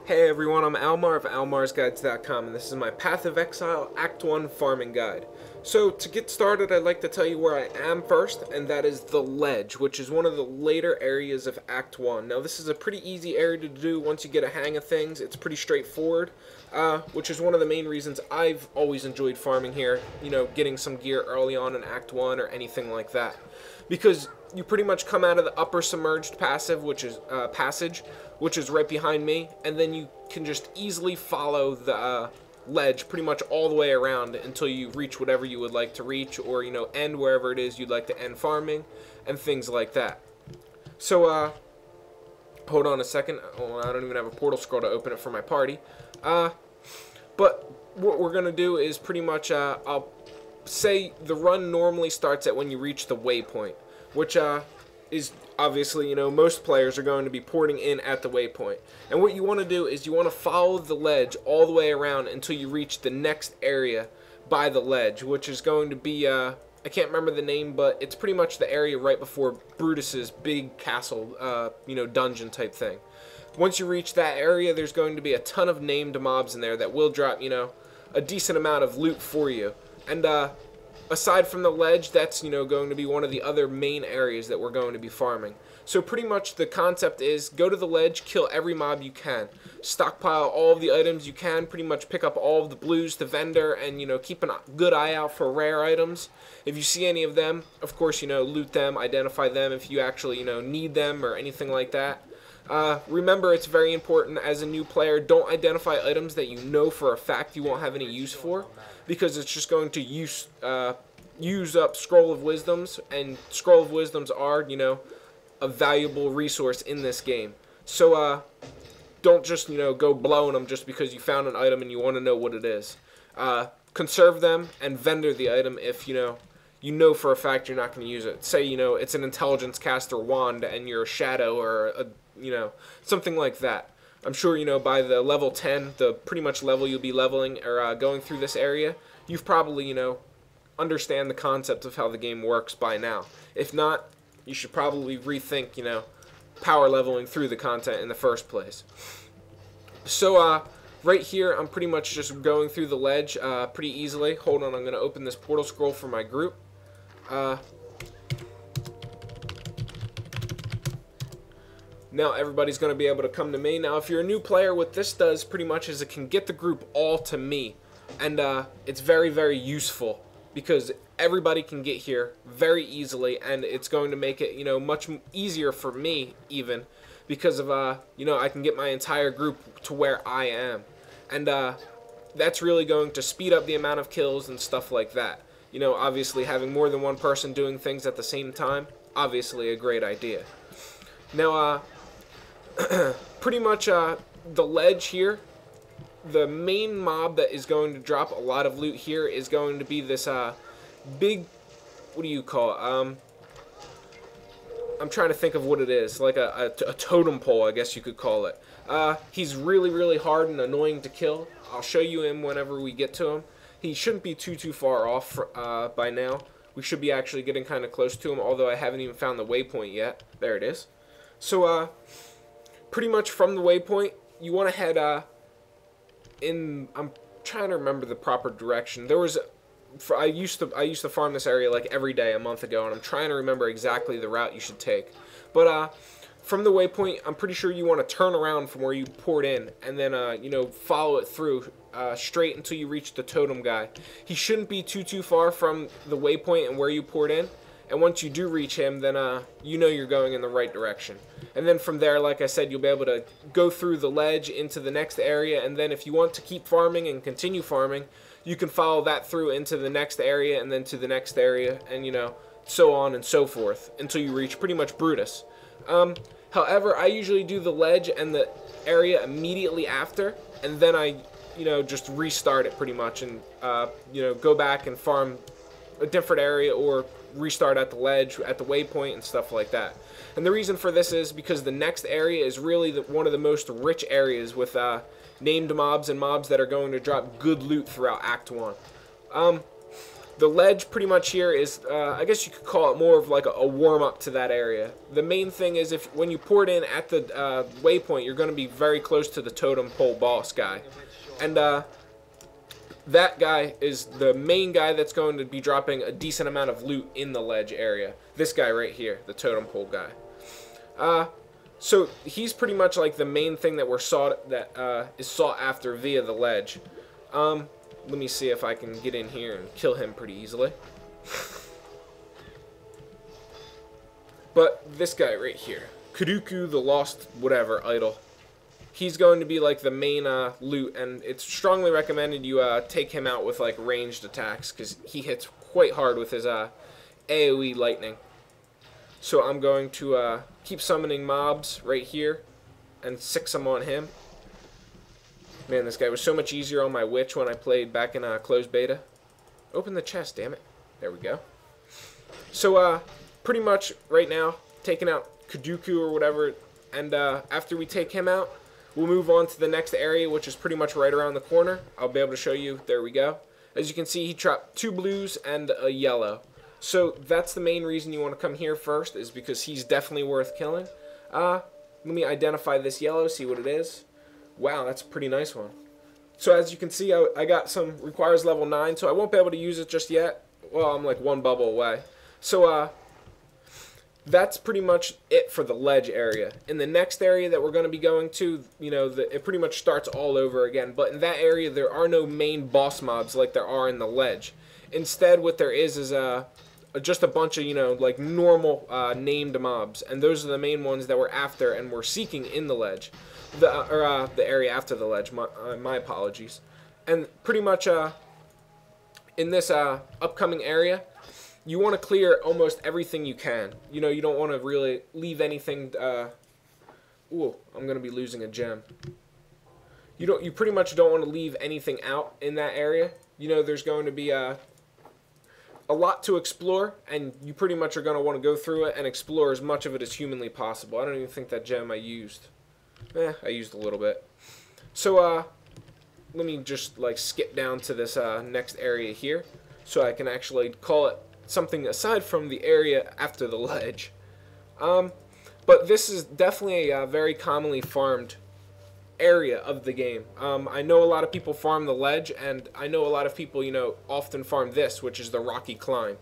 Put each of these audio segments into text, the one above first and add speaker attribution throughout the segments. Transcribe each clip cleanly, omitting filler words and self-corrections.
Speaker 1: Hey everyone, I'm Almar of almarsguides.com, and this is my Path of Exile Act 1 farming guide. So, to get started, I'd like to tell you where I am first, and that is the Ledge, which is one of the later areas of Act 1. Now, this is a pretty easy area to do once you get a hang of things. It's pretty straightforward, which is one of the main reasons I've always enjoyed farming here, getting some gear early on in Act 1 or anything like that. Because you pretty much come out of the upper submerged passage, which is right behind me, and then you can just easily follow the ledge pretty much all the way around until you reach whatever you would like to reach, or end wherever it is you'd like to end farming, and things like that. So hold on a second. Oh, I don't even have a portal scroll to open it for my party. But what we're gonna do is pretty much I'll say the run normally starts at when you reach the waypoint, which is obviously, most players are going to be porting in at the waypoint. And what you want to do is you want to follow the ledge all the way around until you reach the next area by the ledge, which is going to be, I can't remember the name, but it's pretty much the area right before Brutus's big castle, dungeon type thing. Once you reach that area, there's going to be a ton of named mobs in there that will drop, a decent amount of loot for you. And, aside from the ledge, that's, going to be one of the other main areas that we're going to be farming. So pretty much the concept is go to the ledge, kill every mob you can. Stockpile all of the items you can, pretty much pick up all of the blues, the vendor, and, keep a good eye out for rare items. If you see any of them, of course, loot them, identify them if you actually, need them or anything like that. Remember, it's very important as a new player, don't identify items that you know for a fact you won't have any use for, because it's just going to use up Scroll of Wisdoms, and Scroll of Wisdoms are, a valuable resource in this game. So, don't just, go blowing them just because you found an item and you want to know what it is. Conserve them and vendor the item if, you know for a fact you're not going to use it. Say, it's an intelligence caster wand and you're a shadow or something like that. I'm sure, by the level 10, the pretty much level you'll be leveling or going through this area, you've probably, understand the concept of how the game works by now. If not, you should probably rethink, power leveling through the content in the first place. So, right here, I'm pretty much just going through the ledge pretty easily. Hold on, I'm going to open this portal scroll for my group. Now everybody's going to be able to come to me. Now if you're a new player, what this does pretty much is it can get the group all to me. And it's very, very useful because everybody can get here very easily, and it's going to make it, much easier for me even because of, I can get my entire group to where I am. And that's really going to speed up the amount of kills and stuff like that. Obviously having more than one person doing things at the same time, obviously a great idea. Now, pretty much the ledge here, the main mob that is going to drop a lot of loot here is going to be this big, what do you call it? I'm trying to think of what it is, like a totem pole, I guess you could call it. He's really, really hard and annoying to kill. I'll show you him whenever we get to him. He shouldn't be too far off by now. We should be actually getting kind of close to him, although I haven't even found the waypoint yet. There it is. So, pretty much from the waypoint, you want to head in. I'm trying to remember the proper direction. There was, I used to farm this area like every day a month ago, and I'm trying to remember exactly the route you should take. But from the waypoint, I'm pretty sure you want to turn around from where you poured in, and then follow it through straight until you reach the totem guy. He shouldn't be too far from the waypoint and where you poured in. And once you do reach him, then you're going in the right direction. And then from there, like I said, you'll be able to go through the ledge into the next area. And then if you want to keep farming and continue farming, you can follow that through into the next area and then to the next area, and so on and so forth until you reach pretty much Brutus. However, I usually do the ledge and the area immediately after, and then I just restart it pretty much and go back and farm a different area or restart at the ledge, at the waypoint, and stuff like that. And the reason for this is because the next area is really one of the most rich areas with named mobs and mobs that are going to drop good loot throughout Act 1. The ledge pretty much here is, I guess you could call it more of like a warm-up to that area. The main thing is when you pour it in at the waypoint, you're going to be very close to the totem pole boss guy. And that guy is the main guy that's going to be dropping a decent amount of loot in the ledge area. This guy right here, the totem pole guy. So he's pretty much like the main thing that is sought after via the ledge. Let me see if I can get in here and kill him pretty easily. But this guy right here, Kuduku the Lost whatever idol, he's going to be like the main loot, and it's strongly recommended you take him out with like ranged attacks, because he hits quite hard with his AoE lightning. So I'm going to keep summoning mobs right here and 6 them on him. Man, this guy was so much easier on my witch when I played back in closed beta. Open the chest, damn it. There we go. So, pretty much right now, taking out Kuduku or whatever, and after we take him out, we'll move on to the next area, which is pretty much right around the corner. I'll be able to show you. There we go. As you can see, he dropped 2 blues and a yellow. So that's the main reason you want to come here first, is because he's definitely worth killing. Let me identify this yellow, see what it is. Wow, that's a pretty nice one. So as you can see, I got some, requires level 9, so I won't be able to use it just yet. Well, I'm like 1 bubble away. So that's pretty much it for the ledge area. In the next area that we're going to be going to, you know, it pretty much starts all over again. But in that area, there are no main boss mobs like there are in the ledge. Instead, what there is just a bunch of, you know, like normal named mobs. And those are the main ones that we're after and we're seeking in the ledge. The area after the ledge, my apologies. And pretty much in this upcoming area, you want to clear almost everything you can. You know, you don't want to really leave anything. Ooh, I'm gonna be losing a gem. You pretty much don't want to leave anything out in that area. You know, there's going to be a lot to explore, and you pretty much are going to want to go through it and explore as much of it as humanly possible. I don't even think that gem I used. I used a little bit. So, let me just, like, skip down to this next area here, so I can actually call it something aside from the area after the ledge. But this is definitely a very commonly farmed area of the game. I know a lot of people farm the ledge, and I know a lot of people, you know, often farm this, which is the rocky climb.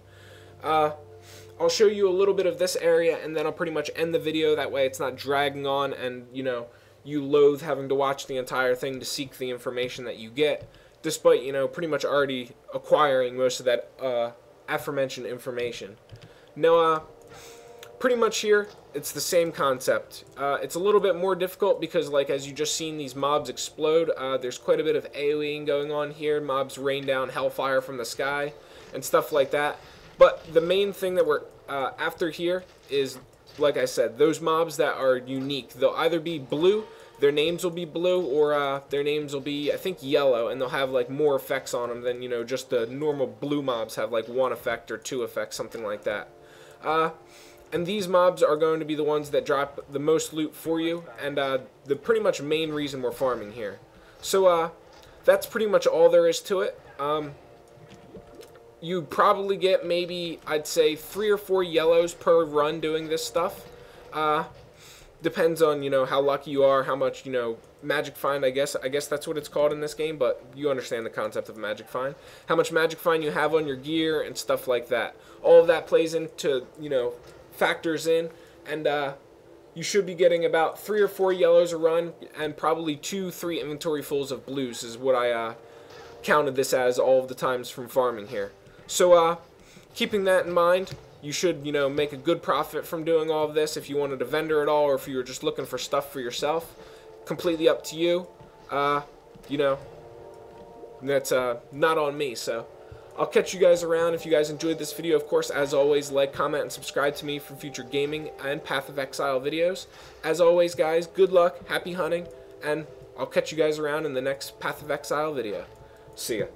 Speaker 1: I'll show you a little bit of this area, and then I'll pretty much end the video. That way it's not dragging on, and, you know, you loathe having to watch the entire thing to seek the information that you get, despite, you know, pretty much already acquiring most of that aforementioned information. Now, pretty much here, it's the same concept. It's a little bit more difficult because, like, as you just seen these mobs explode, there's quite a bit of AoEing going on here. Mobs rain down hellfire from the sky and stuff like that. But the main thing that we're after here is, like I said, those mobs that are unique. They'll either be blue, their names will be blue, or their names will be, I think, yellow, and they'll have, like, more effects on them than, you know, just the normal blue mobs have, like, 1 effect or 2 effects, something like that. And these mobs are going to be the ones that drop the most loot for you, and the pretty much main reason we're farming here. So that's pretty much all there is to it. You probably get maybe, I'd say, 3 or 4 yellows per run doing this stuff. Depends on, you know, how lucky you are, how much, you know, magic find, I guess that's what it's called in this game, but you understand the concept of magic find. How much magic find you have on your gear and stuff like that. All of that plays into, you know, factors in, and you should be getting about 3 or 4 yellows a run, and probably 2-3 inventory fulls of blues is what I counted this as all of the times from farming here. So keeping that in mind, you should, you know, make a good profit from doing all of this. If you wanted to vendor it all, or if you were just looking for stuff for yourself, completely up to you. You know, that's not on me. So I'll catch you guys around. If you guys enjoyed this video, of course, as always, like, comment, and subscribe to me for future gaming and Path of Exile videos. As always, guys, good luck, happy hunting, and I'll catch you guys around in the next Path of Exile video. See ya.